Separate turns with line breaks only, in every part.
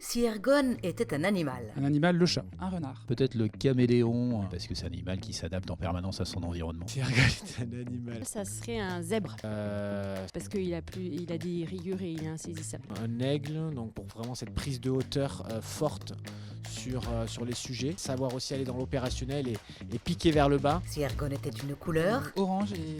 Si Ergon était un animal.
Un animal, le chat. Un renard.
Peut-être le caméléon, parce que c'est un animal qui s'adapte en permanence à son environnement.
Si Ergon est un animal.
Ça serait un zèbre. Parce qu'il a des rayures et il est insaisissable.
Un aigle, donc pour vraiment cette prise de hauteur forte sur les sujets. Savoir aussi aller dans l'opérationnel et piquer vers le bas.
Si Ergon était une couleur.
Orange et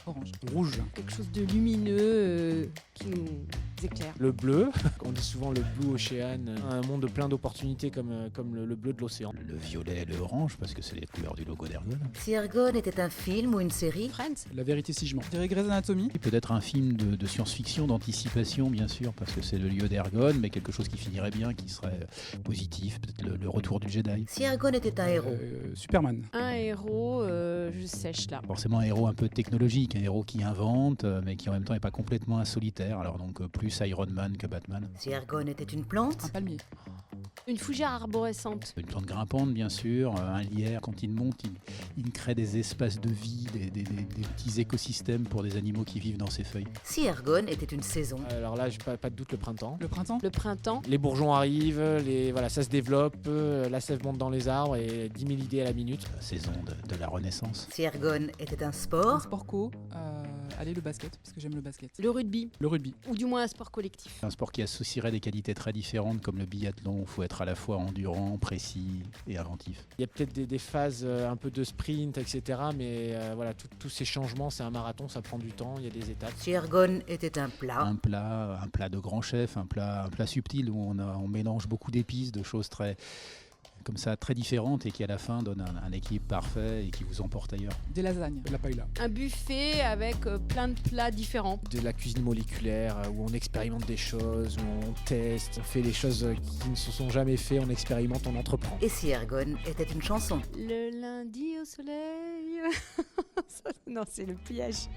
orange.
Rouge.
Quelque chose de lumineux qui nous éclaire.
Le bleu, on dit souvent le blue ocean, un monde plein d'opportunités comme le bleu de l'océan.
Le violet et le orange, parce que c'est les couleurs du logo d'Ergon.
Si Ergon était un film ou une série.
Friends.
La vérité si je mens. Je dirais Grey's Anatomy.
Et peut-être un film de science-fiction, d'anticipation, bien sûr, parce que c'est le lieu d'Ergon, mais quelque chose qui finirait bien, qui serait positif, peut-être le retour du Jedi.
Si Ergon était un héros.
Superman.
Un héros, je sèche là.
Forcément un héros un peu technologique, un héros qui invente, mais qui en même temps n'est pas complètement insolitaire, alors donc plus Iron Man que Batman.
Si Ergon était une plante.
Un palmier.
Une fougère arborescente.
Une plante grimpante, bien sûr, un lierre. Quand il monte, il crée des espaces de vie, des petits écosystèmes pour des animaux qui vivent dans ses feuilles.
Si Ergon était une saison.
Alors là, j'ai pas de doute, le printemps.
Le printemps.
Le printemps.
Les bourgeons arrivent, ça se développe, la sève monte dans les arbres et 10 000 idées à la minute.
La saison de la Renaissance.
Si Ergon était un
Un
sport.
sport co. Allez, le basket, parce que j'aime le basket.
Le rugby.
Le rugby.
Ou du moins un sport collectif.
Un sport qui associerait des qualités très différentes, comme le biathlon, où il faut être à la fois endurant, précis et inventif.
Il y a peut-être des phases un peu de sprint, etc. Mais tous ces changements, c'est un marathon, ça prend du temps, il y a des étapes.
Si Ergon était un plat.
Un plat de grand chef, un plat subtil où on mélange beaucoup d'épices, de choses très différentes et qui à la fin donne un équilibre parfait et qui vous emporte ailleurs.
Des lasagnes. De la paella.
Un buffet avec plein de plats différents.
De la cuisine moléculaire où on expérimente des choses, où on teste, on fait des choses qui ne se sont jamais faites, on expérimente, on entreprend.
Et si Ergon était une chanson.
Le lundi au soleil. Non, c'est le pliage.